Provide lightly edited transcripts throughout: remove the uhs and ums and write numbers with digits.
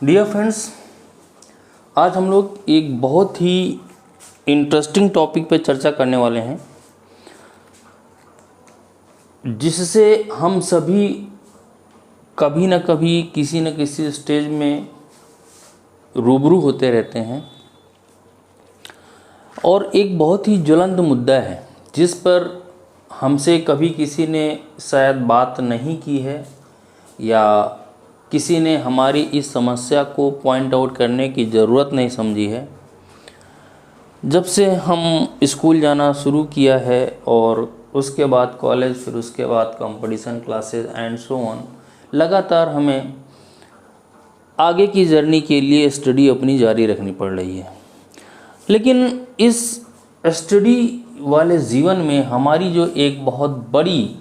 Dear friends, आज हम लोग एक बहुत ही इंटरेस्टिंग टॉपिक पर चर्चा करने वाले हैं, जिससे हम सभी कभी न कभी किसी न किसी स्टेज में रूबरू होते रहते हैं और एक बहुत ही ज्वलंत मुद्दा है जिस पर हमसे कभी किसी ने शायद बात नहीं की है या किसी ने हमारी इस समस्या को पॉइंट आउट करने की ज़रूरत नहीं समझी है। जब से हम स्कूल जाना शुरू किया है और उसके बाद कॉलेज, फिर उसके बाद competition classes and so on, लगातार हमें आगे की जर्नी के लिए स्टडी अपनी जारी रखनी पड़ रही है। लेकिन इस स्टडी वाले जीवन में हमारी जो एक बहुत बड़ी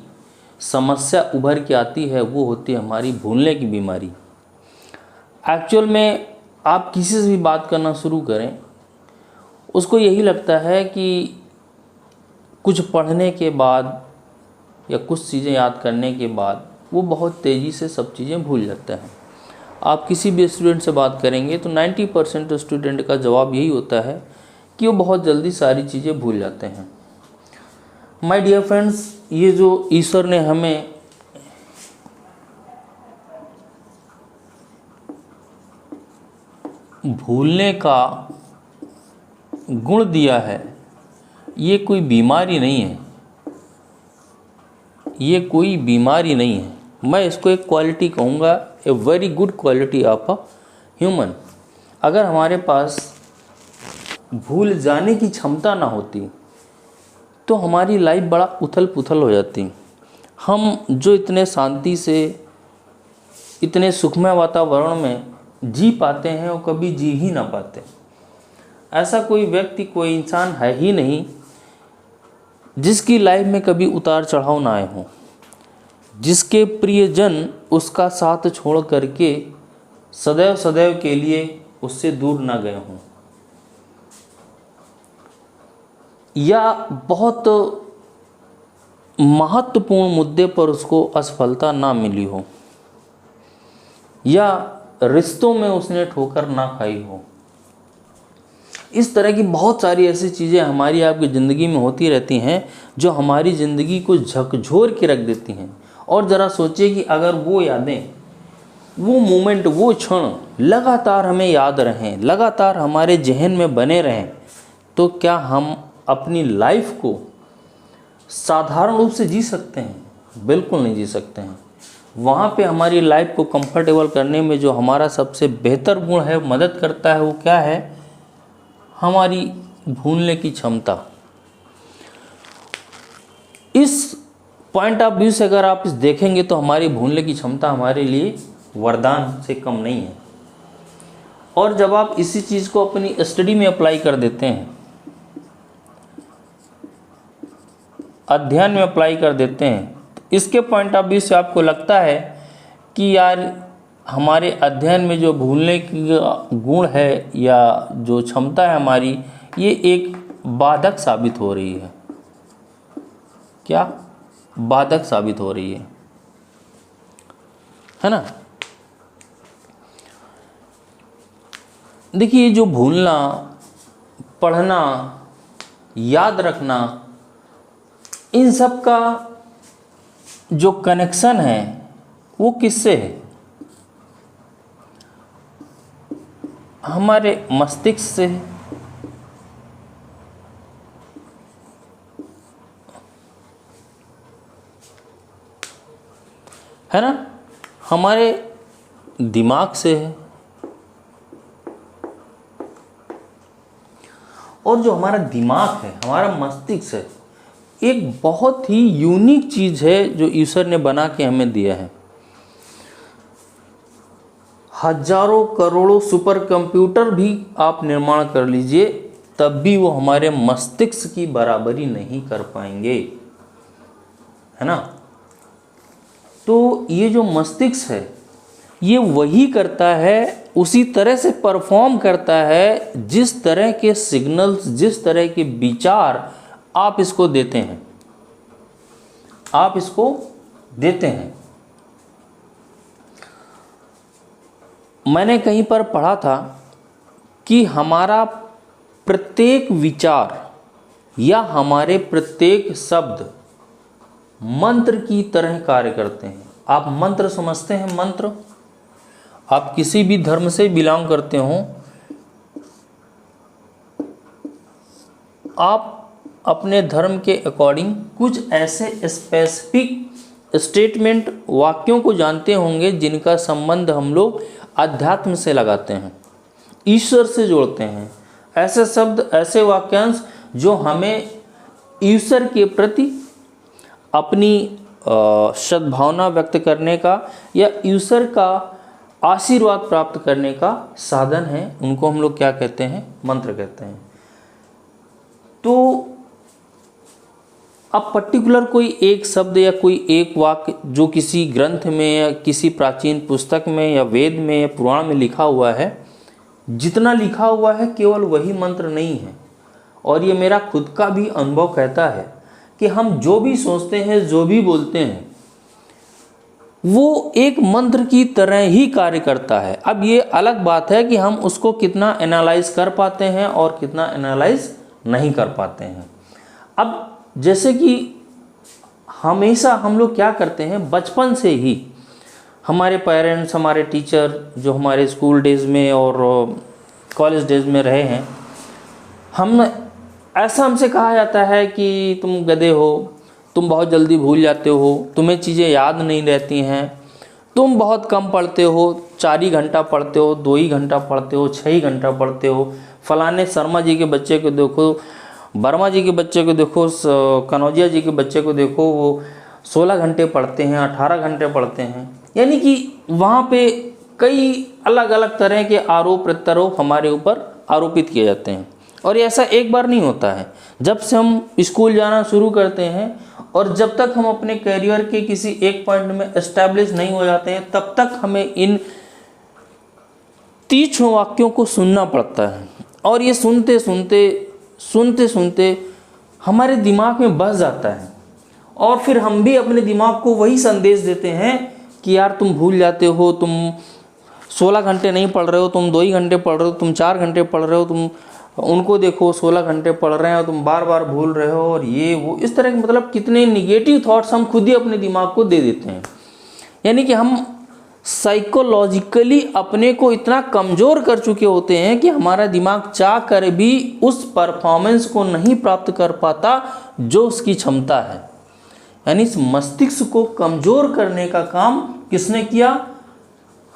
समस्या उभर के आती है वो होती है हमारी भूलने की बीमारी। एक्चुअल में आप किसी से भी बात करना शुरू करें, उसको यही लगता है कि कुछ पढ़ने के बाद या कुछ चीज़ें याद करने के बाद वो बहुत तेज़ी से सब चीज़ें भूल जाता है। आप किसी भी स्टूडेंट से बात करेंगे तो 90% स्टूडेंट का जवाब यही होता है कि वो बहुत जल्दी सारी चीज़ें भूल जाते हैं। माय डियर फ्रेंड्स, ये जो ईश्वर ने हमें भूलने का गुण दिया है, ये कोई बीमारी नहीं है, ये कोई बीमारी नहीं है। मैं इसको एक क्वालिटी कहूँगा, a very good quality of a human. अगर हमारे पास भूल जाने की क्षमता ना होती तो हमारी लाइफ बड़ा उथल पुथल हो जाती। हम जो इतने शांति से, इतने सुखमय वातावरण में जी पाते हैं वो कभी जी ही ना पाते। ऐसा कोई व्यक्ति, कोई इंसान है ही नहीं जिसकी लाइफ में कभी उतार चढ़ाव ना आए हों, जिसके प्रियजन उसका साथ छोड़ करके सदैव सदैव के लिए उससे दूर ना गए हों, या बहुत महत्वपूर्ण मुद्दे पर उसको असफलता ना मिली हो, या रिश्तों में उसने ठोकर ना खाई हो। इस तरह की बहुत सारी ऐसी चीज़ें हमारी आपकी ज़िंदगी में होती रहती हैं जो हमारी ज़िंदगी को झकझोर के रख देती हैं। और ज़रा सोचिए कि अगर वो यादें, वो मोमेंट, वो क्षण लगातार हमें याद रहें, लगातार हमारे जहन में बने रहें, तो क्या हम अपनी लाइफ को साधारण रूप से जी सकते हैं? बिल्कुल नहीं जी सकते हैं। वहाँ पे हमारी लाइफ को कंफर्टेबल करने में जो हमारा सबसे बेहतर गुण है, मदद करता है, वो क्या है? हमारी भूलने की क्षमता। इस पॉइंट ऑफ व्यू से अगर आप इस देखेंगे तो हमारी भूलने की क्षमता हमारे लिए वरदान से कम नहीं है। और जब आप इसी चीज़ को अपनी स्टडी में अप्लाई कर देते हैं, अध्ययन में अप्लाई कर देते हैं, तो इसके पॉइंट ऑफ व्यू से आपको लगता है कि यार हमारे अध्ययन में जो भूलने की गुण है या जो क्षमता है हमारी, ये एक बाधक साबित हो रही है। क्या बाधक साबित हो रही है ना? देखिए, जो भूलना, पढ़ना, याद रखना, इन सब का जो कनेक्शन है वो किससे है? हमारे मस्तिष्क से है ना, हमारे दिमाग से है। और जो हमारा दिमाग है, हमारा मस्तिष्क है, एक बहुत ही यूनिक चीज़ है जो ईश्वर ने बना के हमें दिया है। हजारों करोड़ों सुपर कंप्यूटर भी आप निर्माण कर लीजिए, तब भी वो हमारे मस्तिष्क की बराबरी नहीं कर पाएंगे, है ना? तो ये जो मस्तिष्क है, ये वही करता है, उसी तरह से परफॉर्म करता है जिस तरह के सिग्नल्स, जिस तरह के विचार आप इसको देते हैं, आप इसको देते हैं। मैंने कहीं पर पढ़ा था कि हमारा प्रत्येक विचार या हमारे प्रत्येक शब्द मंत्र की तरह कार्य करते हैं। आप मंत्र समझते हैं? मंत्र, आप किसी भी धर्म से बिलोंग करते हो, आप अपने धर्म के अकॉर्डिंग कुछ ऐसे स्पेसिफिक स्टेटमेंट, वाक्यों को जानते होंगे जिनका संबंध हम लोग अध्यात्म से लगाते हैं, ईश्वर से जोड़ते हैं। ऐसे शब्द, ऐसे वाक्यांश जो हमें ईश्वर के प्रति अपनी सद्भावना व्यक्त करने का या ईश्वर का आशीर्वाद प्राप्त करने का साधन है, उनको हम लोग क्या कहते हैं? मंत्र कहते हैं। तो अब पर्टिकुलर कोई एक शब्द या कोई एक वाक्य जो किसी ग्रंथ में या किसी प्राचीन पुस्तक में या वेद में या पुराण में लिखा हुआ है, जितना लिखा हुआ है केवल वही मंत्र नहीं है। और ये मेरा खुद का भी अनुभव कहता है कि हम जो भी सोचते हैं, जो भी बोलते हैं, वो एक मंत्र की तरह ही कार्य करता है। अब ये अलग बात है कि हम उसको कितना एनालाइज कर पाते हैं और कितना एनालाइज नहीं कर पाते हैं। अब जैसे कि हमेशा हम लोग क्या करते हैं, बचपन से ही हमारे पेरेंट्स, हमारे टीचर जो हमारे स्कूल डेज में और कॉलेज डेज में रहे हैं, हमसे कहा जाता है कि तुम गधे हो, तुम बहुत जल्दी भूल जाते हो, तुम्हें चीज़ें याद नहीं रहती हैं, तुम बहुत कम पढ़ते हो, 4 ही घंटा पढ़ते हो, 2 ही घंटा पढ़ते हो, 6 ही घंटा पढ़ते हो। फलाने शर्मा जी के बच्चे को देखो, वर्मा जी के बच्चे को देखो, कनौजिया जी के बच्चे को देखो, वो 16 घंटे पढ़ते हैं, 18 घंटे पढ़ते हैं। यानी कि वहाँ पे कई अलग अलग तरह के आरोप प्रत्यारोप हमारे ऊपर आरोपित किए जाते हैं। और ये ऐसा एक बार नहीं होता है। जब से हम स्कूल जाना शुरू करते हैं और जब तक हम अपने करियर के किसी एक पॉइंट में एस्टैब्लिश नहीं हो जाते हैं, तब तक हमें इन तीक्ष्ण वाक्यों को सुनना पड़ता है। और ये सुनते सुनते हमारे दिमाग में बस जाता है और फिर हम भी अपने दिमाग को वही संदेश देते हैं कि यार तुम भूल जाते हो, तुम 16 घंटे नहीं पढ़ रहे हो, तुम 2 ही घंटे पढ़ रहे हो, तुम 4 घंटे पढ़ रहे हो, तुम उनको देखो 16 घंटे पढ़ रहे हैं और तुम बार बार भूल रहे हो, और ये वो इस तरह के मतलब कितने निगेटिव थॉट्स हम खुद ही अपने दिमाग को दे देते हैं। यानी कि हम साइकोलॉजिकली अपने को इतना कमज़ोर कर चुके होते हैं कि हमारा दिमाग चाह कर भी उस परफॉर्मेंस को नहीं प्राप्त कर पाता जो उसकी क्षमता है। यानी इस मस्तिष्क को कमज़ोर करने का काम किसने किया?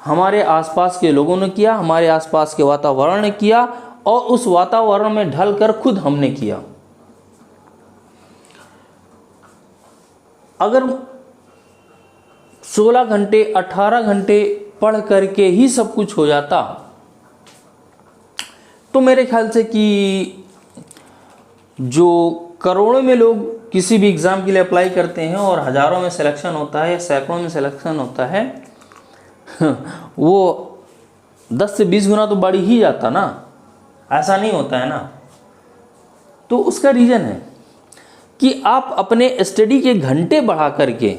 हमारे आसपास के लोगों ने किया, हमारे आसपास के वातावरण ने किया, और उस वातावरण में ढलकर खुद हमने किया। अगर 16 घंटे 18 घंटे पढ़ करके ही सब कुछ हो जाता तो मेरे ख्याल से कि जो करोड़ों में लोग किसी भी एग्ज़ाम के लिए अप्लाई करते हैं और हज़ारों में सिलेक्शन होता है या सैकड़ों में सिलेक्शन होता है, वो 10 से 20 गुना तो बढ़ ही जाता ना। ऐसा नहीं होता है ना। तो उसका रीज़न है कि आप अपने स्टडी के घंटे बढ़ा करके,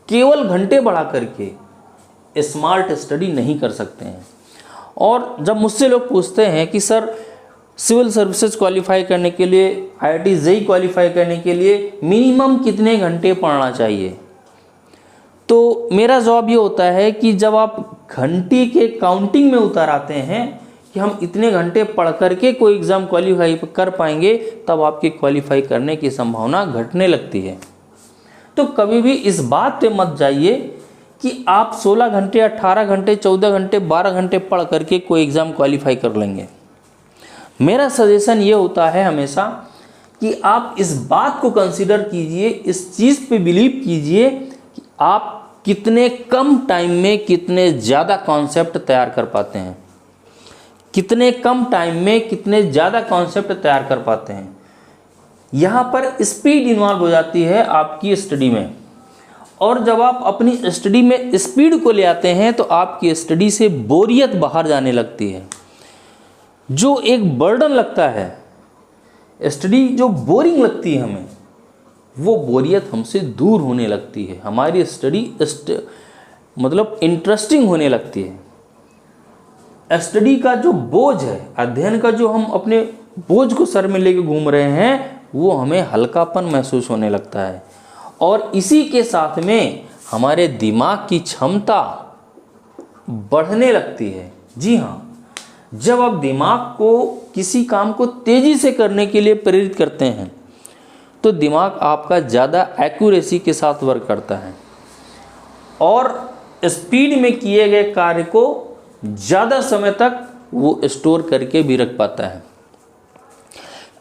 केवल घंटे बढ़ा करके स्मार्ट स्टडी नहीं कर सकते हैं। और जब मुझसे लोग पूछते हैं कि सर सिविल सर्विसेज क्वालिफाई करने के लिए, IIT JEE क्वालिफाई करने के लिए मिनिमम कितने घंटे पढ़ना चाहिए, तो मेरा जवाब ये होता है कि जब आप घंटे के काउंटिंग में उतर आते हैं कि हम इतने घंटे पढ़ करके कोई एग्ज़ाम क्वालिफाई कर पाएंगे, तब आपके क्वालिफाई करने की संभावना घटने लगती है। तो कभी भी इस बात पे मत जाइए कि आप 16 घंटे 18 घंटे 14 घंटे 12 घंटे पढ़ करके कोई एग्ज़ाम क्वालिफाई कर लेंगे। मेरा सजेशन ये होता है हमेशा कि आप इस बात को कंसीडर कीजिए, इस चीज़ पे बिलीव कीजिए कि आप कितने कम टाइम में कितने ज़्यादा कॉन्सेप्ट तैयार कर पाते हैं, कितने कम टाइम में कितने ज़्यादा कॉन्सेप्ट तैयार कर पाते हैं। यहाँ पर स्पीड इन्वॉल्व हो जाती है आपकी स्टडी में, और जब आप अपनी स्टडी में स्पीड को ले आते हैं तो आपकी स्टडी से बोरियत बाहर जाने लगती है। जो एक बर्डन लगता है, स्टडी जो बोरिंग लगती है हमें, वो बोरियत हमसे दूर होने लगती है, हमारी स्टडी मतलब इंटरेस्टिंग होने लगती है। स्टडी का जो बोझ है, अध्ययन का जो हम अपने बोझ को सर में लेके घूम रहे हैं, वो हमें हल्कापन महसूस होने लगता है। और इसी के साथ में हमारे दिमाग की क्षमता बढ़ने लगती है। जी हाँ, जब आप दिमाग को किसी काम को तेज़ी से करने के लिए प्रेरित करते हैं तो दिमाग आपका ज़्यादा एक्यूरेसी के साथ वर्क करता है और स्पीड में किए गए कार्य को ज़्यादा समय तक वो स्टोर करके भी रख पाता है।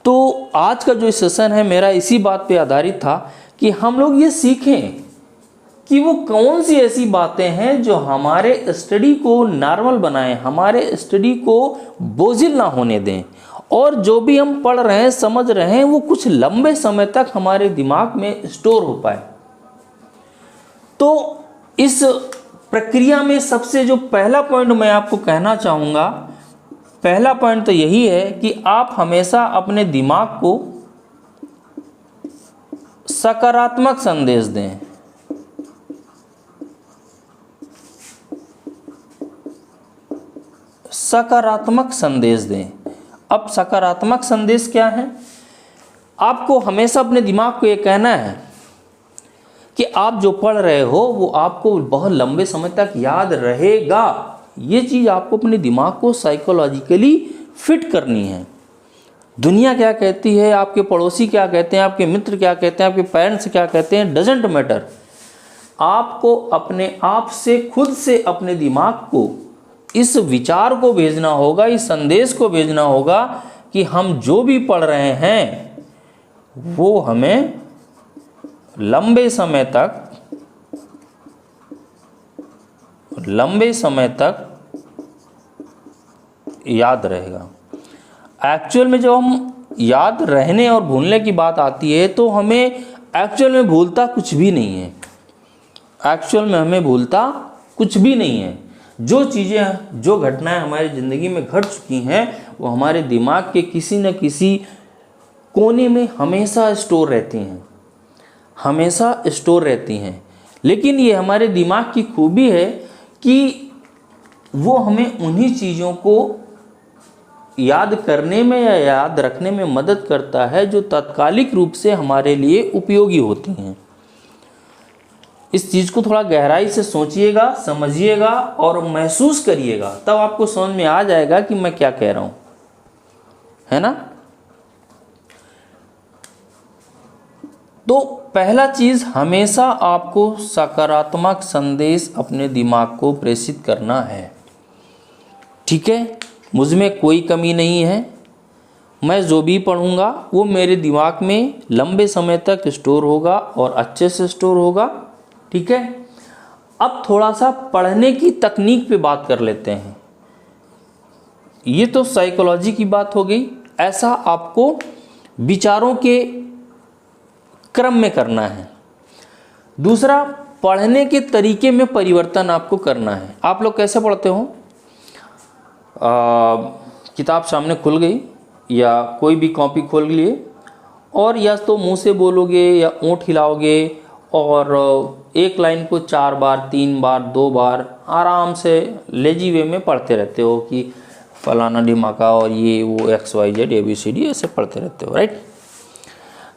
तो आज का जो सेशन है मेरा इसी बात पे आधारित था कि हम लोग ये सीखें कि वो कौन सी ऐसी बातें हैं जो हमारे स्टडी को नॉर्मल बनाएं, हमारे स्टडी को बोझिल ना होने दें, और जो भी हम पढ़ रहे हैं, समझ रहे हैं, वो कुछ लंबे समय तक हमारे दिमाग में स्टोर हो पाए। तो इस प्रक्रिया में सबसे जो पहला पॉइंट मैं आपको कहना चाहूँगा, पहला पॉइंट तो यही है कि आप हमेशा अपने दिमाग को सकारात्मक संदेश दें। सकारात्मक संदेश दें। अब सकारात्मक संदेश क्या है? आपको हमेशा अपने दिमाग को ये कहना है कि आप जो पढ़ रहे हो वो आपको बहुत लंबे समय तक याद रहेगा। ये चीज़ आपको अपने दिमाग को साइकोलॉजिकली फिट करनी है। दुनिया क्या कहती है, आपके पड़ोसी क्या कहते हैं, आपके मित्र क्या कहते हैं, आपके पेरेंट्स क्या कहते हैं, डजेंट मैटर। आपको अपने आप से, खुद से अपने दिमाग को इस विचार को भेजना होगा, इस संदेश को भेजना होगा कि हम जो भी पढ़ रहे हैं वो हमें लंबे समय तक याद रहेगा। एक्चुअल में जब हम याद रहने और भूलने की बात आती है तो हमें एक्चुअल में भूलता कुछ भी नहीं है। एक्चुअल में हमें भूलता कुछ भी नहीं है। जो चीज़ें, जो घटनाएं हमारी ज़िंदगी में घट चुकी हैं वो हमारे दिमाग के किसी न किसी कोने में हमेशा स्टोर रहती हैं। लेकिन ये हमारे दिमाग की खूबी है कि वो हमें उन्हीं चीज़ों को याद करने में या याद रखने में मदद करता है जो तात्कालिक रूप से हमारे लिए उपयोगी होती हैं। इस चीज़ को थोड़ा गहराई से सोचिएगा, समझिएगा और महसूस करिएगा, तब आपको समझ में आ जाएगा कि मैं क्या कह रहा हूँ, है ना। तो पहला चीज़, हमेशा आपको सकारात्मक संदेश अपने दिमाग को प्रेषित करना है। ठीक है, मुझ में कोई कमी नहीं है। मैं जो भी पढ़ूंगा वो मेरे दिमाग में लंबे समय तक स्टोर होगा और अच्छे से स्टोर होगा। ठीक है, अब थोड़ा सा पढ़ने की तकनीक पे बात कर लेते हैं। ये तो साइकोलॉजी की बात हो गई। ऐसा आपको विचारों के क्रम में करना है। दूसरा, पढ़ने के तरीके में परिवर्तन आपको करना है। आप लोग कैसे पढ़ते हो? किताब सामने खुल गई या कोई भी कॉपी खोल लिए और या तो मुंह से बोलोगे या ओंठ हिलाओगे और एक लाइन को 4 बार, 3 बार, 2 बार आराम से लेजी वे में पढ़ते रहते हो कि फलाना ढिमाका और ये वो XYZ ABCD ऐसे पढ़ते रहते हो, राइट।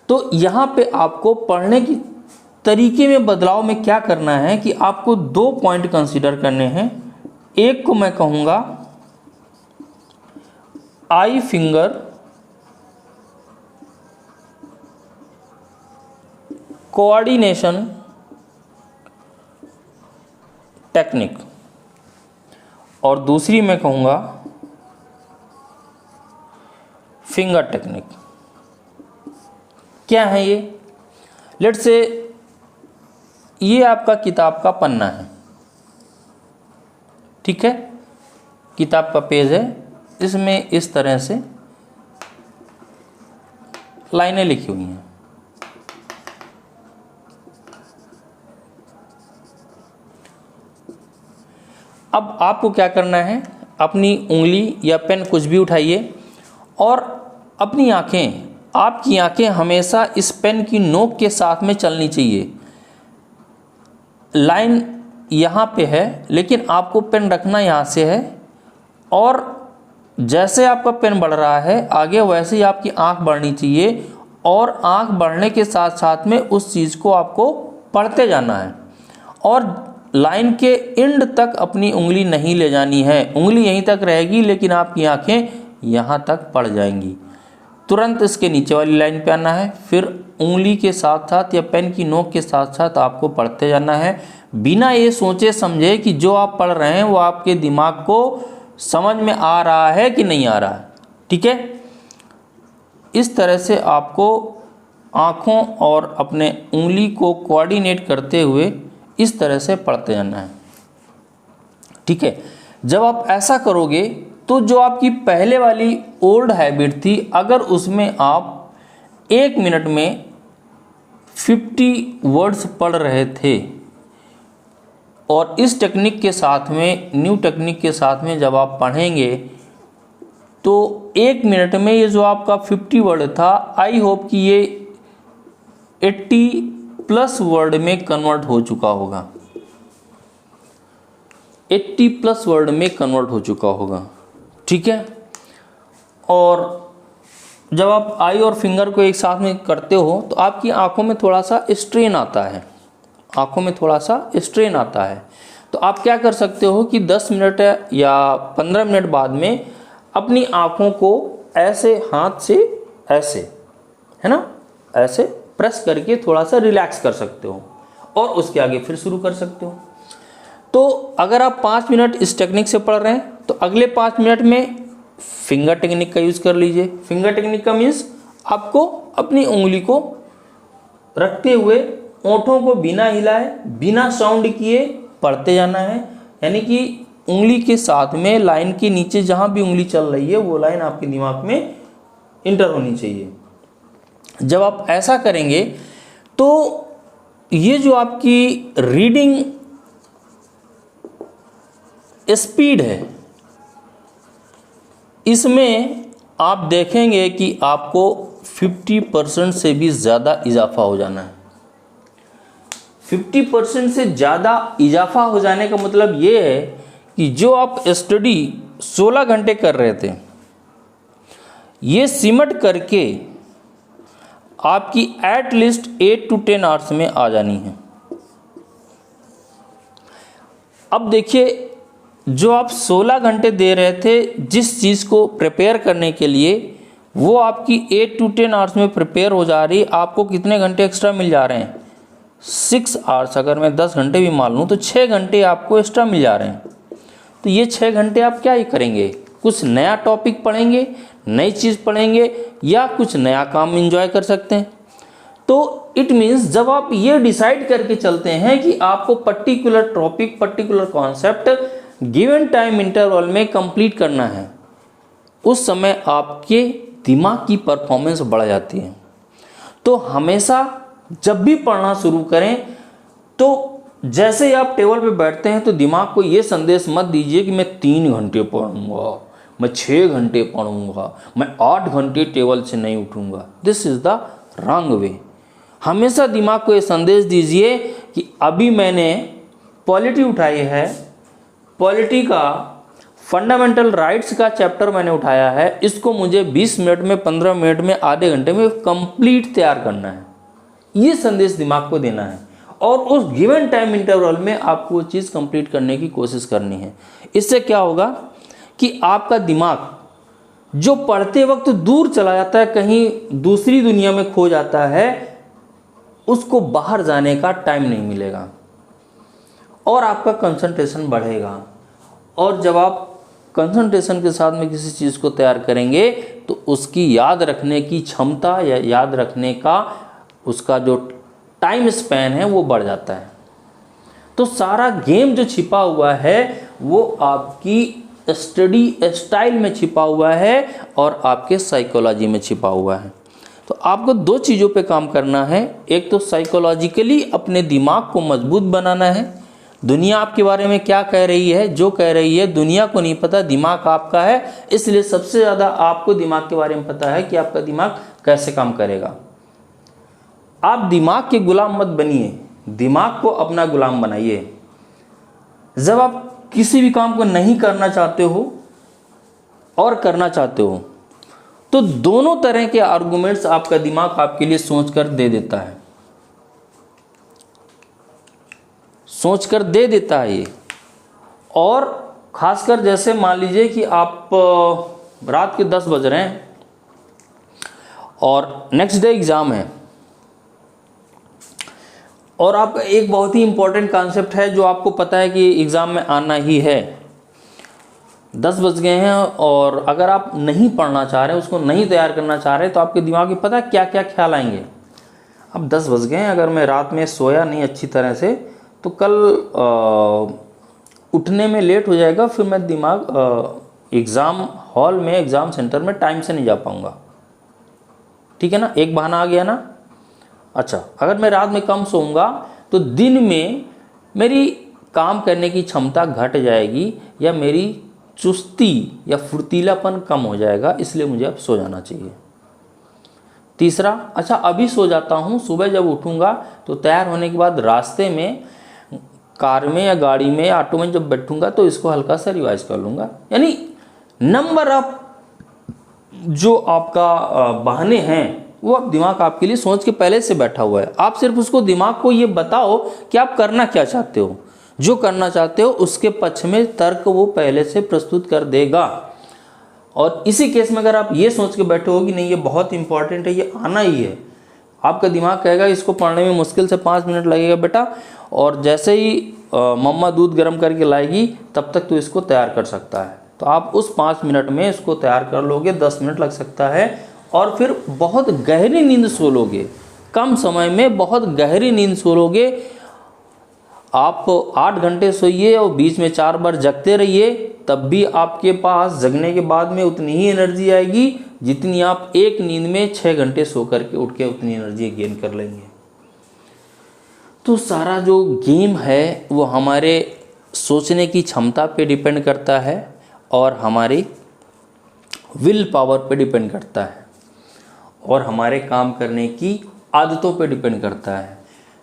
तो यहाँ पे आपको पढ़ने की तरीके में बदलाव में क्या करना है कि आपको 2 पॉइंट कंसीडर करने हैं। एक को मैं कहूँगा आई फिंगर कोऑर्डिनेशन टेक्निक और दूसरी मैं कहूँगा फिंगर टेक्निक। क्या है ये? लेट्स से ये आपका किताब का पन्ना है, ठीक है, किताब का पेज है, इसमें इस तरह से लाइनें लिखी हुई हैं। अब आपको क्या करना है, अपनी उंगली या पेन कुछ भी उठाइए और अपनी आँखें, आपकी आंखें हमेशा इस पेन की नोक के साथ में चलनी चाहिए। लाइन यहाँ पे है लेकिन आपको पेन रखना यहाँ से है और जैसे आपका पेन बढ़ रहा है आगे, वैसे ही आपकी आंख बढ़नी चाहिए और आंख बढ़ने के साथ साथ में उस चीज़ को आपको पढ़ते जाना है और लाइन के एंड तक अपनी उंगली नहीं ले जानी है। उंगली यहीं तक रहेगी लेकिन आपकी आंखें यहाँ तक पड़ जाएंगी। तुरंत इसके नीचे वाली लाइन पे आना है, फिर उंगली के साथ साथ या पेन की नोक के साथ साथ आपको पढ़ते जाना है, बिना ये सोचे समझे कि जो आप पढ़ रहे हैं वो आपके दिमाग को समझ में आ रहा है कि नहीं आ रहा है। ठीक है, इस तरह से आपको आँखों और अपने उंगली को कोऑर्डिनेट करते हुए इस तरह से पढ़ते जाना है। ठीक है, जब आप ऐसा करोगे तो जो आपकी पहले वाली ओल्ड हैबिट थी, अगर उसमें आप 1 मिनट में 50 वर्ड्स पढ़ रहे थे और इस टेक्निक के साथ में, न्यू टेक्निक के साथ में जब आप पढ़ेंगे तो 1 मिनट में ये जो आपका 50 वर्ड था, आई होप कि ये 80+ वर्ड में कन्वर्ट हो चुका होगा। 80+ वर्ड में कन्वर्ट हो चुका होगा। ठीक है, और जब आप आई और फिंगर को एक साथ में करते हो तो आपकी आंखों में थोड़ा सा स्ट्रेन आता है, आंखों में थोड़ा सा स्ट्रेन आता है। तो आप क्या कर सकते हो कि 10 मिनट या 15 मिनट बाद में अपनी आंखों को ऐसे हाथ से ऐसे, है ना, ऐसे प्रेस करके थोड़ा सा रिलैक्स कर सकते हो और उसके आगे फिर शुरू कर सकते हो। तो अगर आप 5 मिनट इस टेक्निक से पढ़ रहे हैं तो अगले 5 मिनट में फिंगर टेक्निक का यूज़ कर लीजिए। फिंगर टेक्निक का मीन्स आपको अपनी उंगली को रखते हुए ओंठों को बिना हिलाए, बिना साउंड किए पढ़ते जाना है। यानी कि उंगली के साथ में लाइन के नीचे जहाँ भी उंगली चल रही है वो लाइन आपके दिमाग में इंटर होनी चाहिए। जब आप ऐसा करेंगे तो ये जो आपकी रीडिंग स्पीड है, इसमें आप देखेंगे कि आपको 50% से भी ज़्यादा इजाफा हो जाना है। 50% से ज़्यादा इजाफा हो जाने का मतलब ये है कि जो आप स्टडी 16 घंटे कर रहे थे, ये सिमट करके आपकी एटलीस्ट 8 to 10 आवर्स में आ जानी है। अब देखिए, जो आप 16 घंटे दे रहे थे जिस चीज़ को प्रिपेयर करने के लिए, वो आपकी 8 to 10 आवर्स में प्रिपेयर हो जा रही। आपको कितने घंटे एक्स्ट्रा मिल जा रहे हैं? 6 आवर्स। अगर मैं 10 घंटे भी मान लूँ तो 6 घंटे आपको एक्स्ट्रा मिल जा रहे हैं। तो ये 6 घंटे आप क्या ही करेंगे? कुछ नया टॉपिक पढ़ेंगे, नई चीज़ पढ़ेंगे या कुछ नया काम एंजॉय कर सकते हैं। तो इट मीन्स जब आप ये डिसाइड करके चलते हैं कि आपको particular topic, particular concept given time interval में कंप्लीट करना है, उस समय आपके दिमाग की परफॉर्मेंस बढ़ जाती है। तो हमेशा जब भी पढ़ना शुरू करें तो जैसे ही आप टेबल पे बैठते हैं तो दिमाग को ये संदेश मत दीजिए कि मैं 3 घंटे पढ़ूंगा, मैं 6 घंटे पढ़ूंगा, मैं 8 घंटे टेबल से नहीं उठूंगा। This is the wrong way. हमेशा दिमाग को ये संदेश दीजिए कि अभी मैंने पॉलिटी उठाई है, पॉलिटी का फंडामेंटल राइट्स का चैप्टर मैंने उठाया है, इसको मुझे 20 मिनट में, 15 मिनट में, आधे घंटे में कंप्लीट तैयार करना है। ये संदेश दिमाग को देना है और उस गिवन टाइम इंटरवल में आपको वो चीज़ कंप्लीट करने की कोशिश करनी है। इससे क्या होगा कि आपका दिमाग जो पढ़ते वक्त दूर चला जाता है, कहीं दूसरी दुनिया में खो जाता है, उसको बाहर जाने का टाइम नहीं मिलेगा और आपका कंसंट्रेशन बढ़ेगा। और जब आप कंसंट्रेशन के साथ में किसी चीज़ को तैयार करेंगे तो उसकी याद रखने की क्षमता या याद रखने का उसका जो टाइम स्पैन है वो बढ़ जाता है। तो सारा गेम जो छिपा हुआ है वो आपकी स्टडी स्टाइल में छिपा हुआ है और आपके साइकोलॉजी में छिपा हुआ है। तो आपको 2 चीज़ों पे काम करना है। एक तो साइकोलॉजिकली अपने दिमाग को मजबूत बनाना है। दुनिया आपके बारे में क्या कह रही है, जो कह रही है दुनिया को नहीं पता, दिमाग आपका है, इसलिए सबसे ज़्यादा आपको दिमाग के बारे में पता है कि आपका दिमाग कैसे काम करेगा। आप दिमाग के गुलाम मत बनिए, दिमाग को अपना गुलाम बनाइए। जब आप किसी भी काम को नहीं करना चाहते हो और करना चाहते हो, तो दोनों तरह के आर्गुमेंट्स आपका दिमाग आपके लिए सोचकर दे देता है, सोचकर दे देता है ये। और खासकर जैसे मान लीजिए कि आप रात के 10 बज रहे हैं और नेक्स्ट डे एग्ज़ाम है, और आपका एक बहुत ही इंपॉर्टेंट कॉन्सेप्ट है जो आपको पता है कि एग्ज़ाम में आना ही है। 10 बज गए हैं और अगर आप नहीं पढ़ना चाह रहे, उसको नहीं तैयार करना चाह रहे, तो आपके दिमाग में पता है क्या क्या ख्याल आएंगे। अब 10 बज गए हैं, अगर मैं रात में सोया नहीं अच्छी तरह से तो कल उठने में लेट हो जाएगा, फिर मैं एग्ज़ाम हॉल में, एग्ज़ाम सेंटर में टाइम से नहीं जा पाऊँगा। ठीक है ना, एक बहाना आ गया ना। अच्छा, अगर मैं रात में कम सोऊंगा तो दिन में मेरी काम करने की क्षमता घट जाएगी या मेरी चुस्ती या फुर्तीलापन कम हो जाएगा, इसलिए मुझे अब सो जाना चाहिए। तीसरा, अच्छा अभी सो जाता हूँ, सुबह जब उठूँगा तो तैयार होने के बाद रास्ते में कार में या गाड़ी में या ऑटो में जब बैठूँगा तो इसको हल्का सा रिवाइज कर लूँगा। यानी नंबर ऑफ जो आपका बहाने हैं वो अब दिमाग आपके लिए सोच के पहले से बैठा हुआ है। आप सिर्फ उसको, दिमाग को ये बताओ कि आप करना क्या चाहते हो, जो करना चाहते हो उसके पक्ष में तर्क वो पहले से प्रस्तुत कर देगा। और इसी केस में अगर आप ये सोच के बैठे हो कि नहीं ये बहुत इंपॉर्टेंट है, ये आना ही है, आपका दिमाग कहेगा इसको पढ़ने में मुश्किल से 5 मिनट लगेगा बेटा, और जैसे ही मम्मा दूध गर्म करके लाएगी तब तक तो इसको तैयार कर सकता है। तो आप उस 5 मिनट में इसको तैयार कर लोगे, 10 मिनट लग सकता है, और फिर बहुत गहरी नींद सो लोगे। कम समय में बहुत गहरी नींद सो लोगे। आप 8 घंटे सोइए और बीच में 4 बार जगते रहिए, तब भी आपके पास जगने के बाद में उतनी ही एनर्जी आएगी जितनी आप एक नींद में 6 घंटे सो करके उठ के उतनी एनर्जी गेन कर लेंगे। तो सारा जो गेम है वो हमारे सोचने की क्षमता पे डिपेंड करता है और हमारी विल पावर पे डिपेंड करता है और हमारे काम करने की आदतों पे डिपेंड करता है।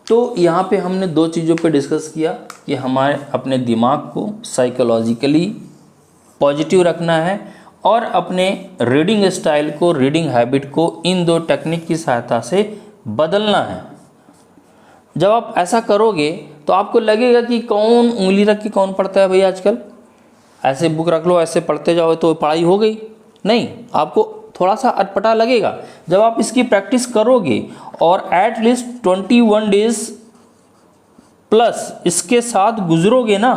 तो यहाँ पे हमने 2 चीज़ों पे डिस्कस किया कि हमारे अपने दिमाग को साइकोलॉजिकली पॉजिटिव रखना है और अपने रीडिंग स्टाइल को, रीडिंग हैबिट को इन 2 टेक्निक की सहायता से बदलना है। जब आप ऐसा करोगे तो आपको लगेगा कि कौन उंगली रख के कौन पढ़ता है भाई आजकल, ऐसे बुक रख लो ऐसे पढ़ते जाओ तो पढ़ाई हो गई। नहीं, आपको थोड़ा सा अटपटा लगेगा। जब आप इसकी प्रैक्टिस करोगे और एटलीस्ट 21 डेज प्लस इसके साथ गुजरोगे ना,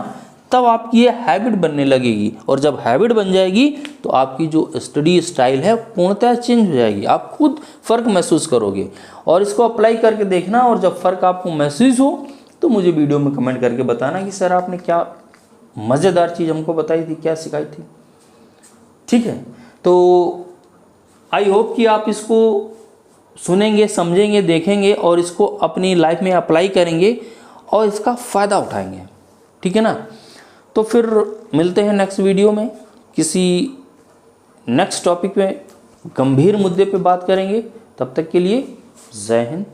तब आपकी ये हैबिट बनने लगेगी। और जब हैबिट बन जाएगी तो आपकी जो स्टडी स्टाइल है पूर्णतः चेंज हो जाएगी। आप खुद फ़र्क महसूस करोगे और इसको अप्लाई करके देखना, और जब फ़र्क आपको महसूस हो तो मुझे वीडियो में कमेंट करके बताना कि सर आपने क्या मज़ेदार चीज़ हमको बताई थी, क्या सिखाई थी। ठीक है, तो आई होप कि आप इसको सुनेंगे, समझेंगे, देखेंगे और इसको अपनी लाइफ में अप्लाई करेंगे और इसका फ़ायदा उठाएंगे। ठीक है ना, तो फिर मिलते हैं नेक्स्ट वीडियो में, किसी नेक्स्ट टॉपिक में गंभीर मुद्दे पे बात करेंगे। तब तक के लिए जय हिंद।